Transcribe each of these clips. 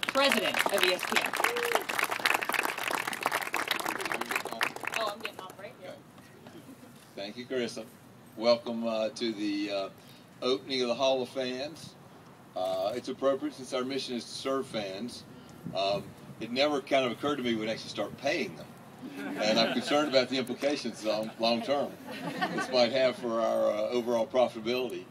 President of ESPN. Oh, I'm getting off right here. Thank you, Carissa. Welcome to the opening of the Hall of Fans. It's appropriate since our mission is to serve fans. It never kind of occurred to me we'd actually start paying them. And I'm concerned about the implications long term this might have for our overall profitability.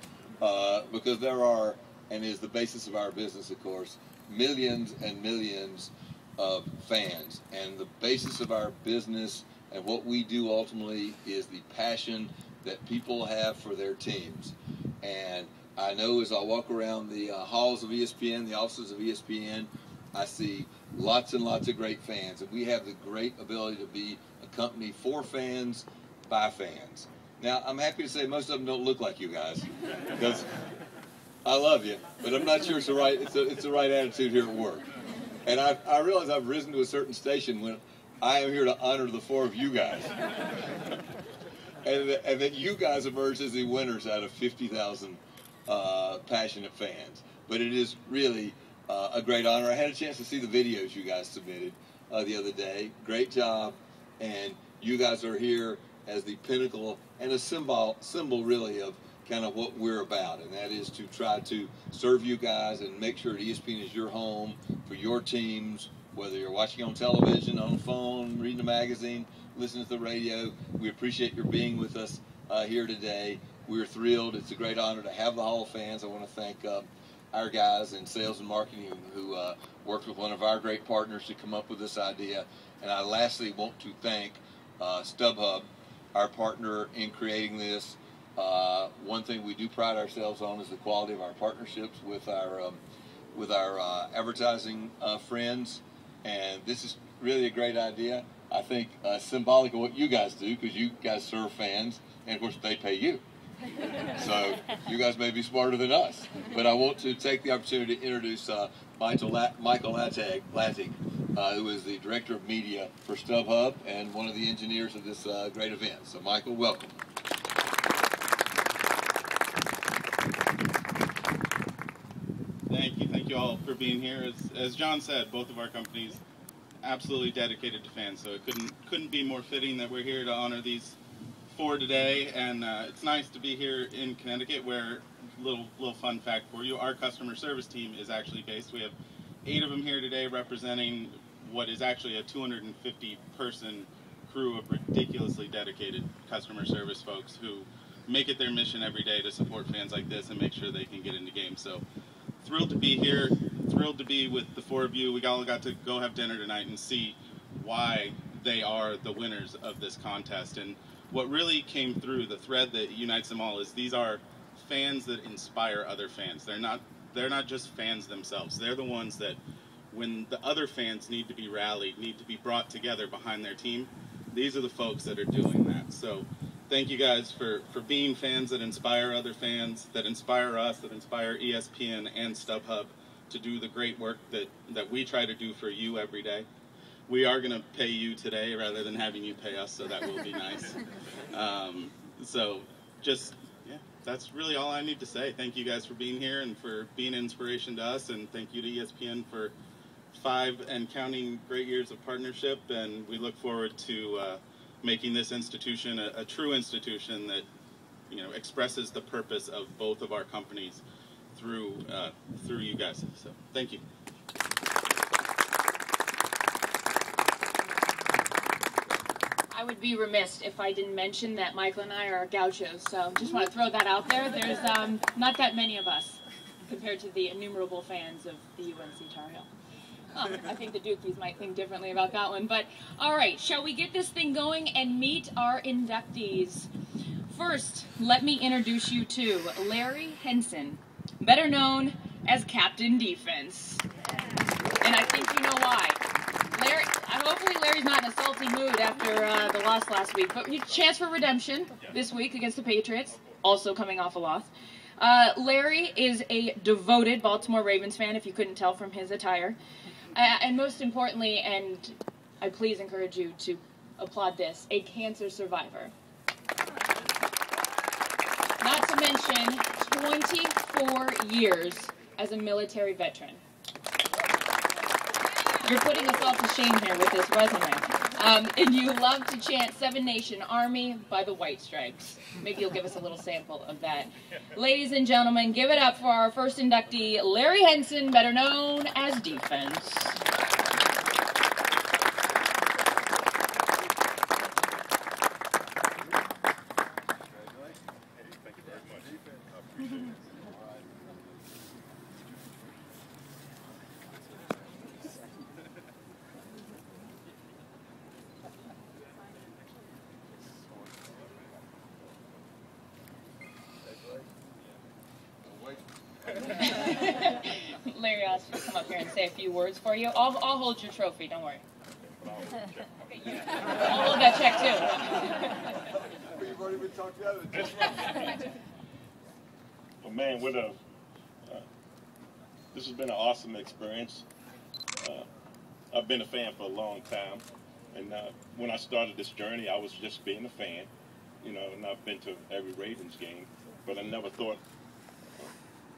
Because there are, and is the basis of our business, of course, millions and millions of fans. And the basis of our business and what we do ultimately is the passion that people have for their teams. And I know as I walk around the halls of ESPN, the offices of ESPN, I see lots and lots of great fans. And we have the great ability to be a company for fans, by fans. Now, I'm happy to say most of them don't look like you guys, because I love you, but I'm not sure it's the right attitude here at work. And I realize I've risen to a certain station when I am here to honor the four of you guys. And that you guys emerged as the winners out of 50,000 passionate fans. But it is really a great honor. I had a chance to see the videos you guys submitted the other day. Great job. And you guys are here as the pinnacle and a symbol really of kind of what we're about, and that is to try to serve you guys and make sure that ESPN is your home for your teams, whether you're watching on television, on the phone, reading a magazine, listening to the radio. We appreciate your being with us here today. We're thrilled. It's a great honor to have the Hall of Fans. I want to thank our guys in sales and marketing who worked with one of our great partners to come up with this idea. And I lastly want to thank StubHub, our partner in creating this. One thing we do pride ourselves on is the quality of our partnerships with our advertising friends, and this is really a great idea. I think symbolic of what you guys do, because you guys serve fans, and of course they pay you. So you guys may be smarter than us. But I want to take the opportunity to introduce Michael Lattig, who is the Director of Media for StubHub and one of the engineers of this great event. So Michael, welcome. Thank you all for being here. As John said, both of our companies absolutely dedicated to fans, so it couldn't be more fitting that we're here to honor these four today. And it's nice to be here in Connecticut, where little fun fact for you, our customer service team is actually based. We have 8 of them here today representing what is actually a 250-person crew of ridiculously dedicated customer service folks who make it their mission every day to support fans like this and make sure they can get into games. So thrilled to be here, thrilled to be with the four of you. We all got to go have dinner tonight and see why they are the winners of this contest. And what really came through, the thread that unites them all, is these are fans that inspire other fans. They're not just fans themselves. They're the ones that, when the other fans need to be rallied, need to be brought together behind their team, these are the folks that are doing that. So thank you guys for being fans that inspire other fans, that inspire us, that inspire ESPN and StubHub to do the great work that we try to do for you every day. We are going to pay you today rather than having you pay us, so that will be nice. So just, yeah, that's really all I need to say. Thank you guys for being here and for being an inspiration to us, and thank you to ESPN for 5 and counting great years of partnership, and we look forward to making this institution a true institution that, you know, expresses the purpose of both of our companies through you guys. So thank you. I would be remiss if I didn't mention that Michael and I are gauchos, so just want to throw that out there. There's not that many of us compared to the innumerable fans of the UNC Tar Heel. I think the Dukies might think differently about that one, but all right, shall we get this thing going and meet our inductees? First, let me introduce you to Larry Henson, better known as Captain Defense. And I think you know why. Hopefully Larry's not in a salty mood after the loss last week, but chance for redemption this week against the Patriots, also coming off a loss. Larry is a devoted Baltimore Ravens fan, if you couldn't tell from his attire. And most importantly, and I please encourage you to applaud this, a cancer survivor. Not to mention 24 years as a military veteran. You're putting us all to shame here with this resume. And you love to chant Seven Nation Army by the White Stripes. Maybe you'll give us a little sample of that. Ladies and gentlemen, give it up for our first inductee, Larry Henson, better known as Defense. Larry asked me to come up here and say a few words for you. I'll hold your trophy, don't worry. I'll hold that check too. You've already been talked out of it. Well, man, this has been an awesome experience. I've been a fan for a long time, and when I started this journey, I was just being a fan, you know, and I've been to every Ravens game, but I never thought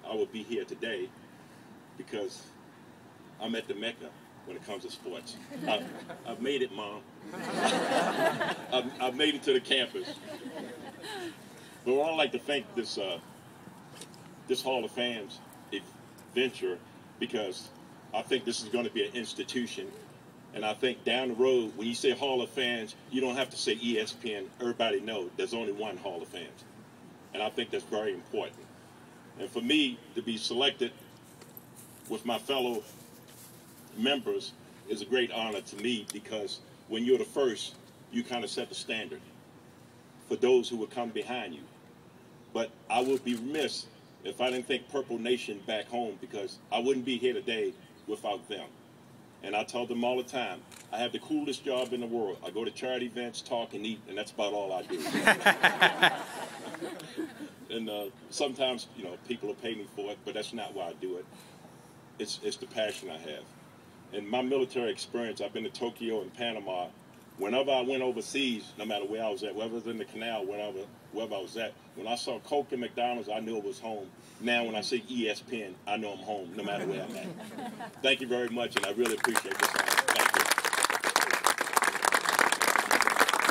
I would be here today because I'm at the Mecca when it comes to sports. I've made it, Mom. I've made it to the campus. But I'd like to thank this Hall of Fans venture, because I think this is going to be an institution. And I think down the road, when you say Hall of Fans, you don't have to say ESPN. Everybody knows there's only one Hall of Fans. And I think that's very important. And for me to be selected with my fellow members is a great honor to me, because when you're the first, you kind of set the standard for those who would come behind you. But I would be remiss if I didn't thank Purple Nation back home, because I wouldn't be here today without them. And I tell them all the time, I have the coolest job in the world. I go to charity events, talk, and eat, and that's about all I do. And sometimes, you know, people will pay me for it, but that's not why I do it. It's the passion I have. In my military experience, I've been to Tokyo and Panama. Whenever I went overseas, no matter where I was at, whether it was in the canal, wherever I was at, when I saw Coke and McDonald's, I knew it was home. Now when I see ESPN, I know I'm home, no matter where I'm at. Thank you very much, and I really appreciate this. Thank you.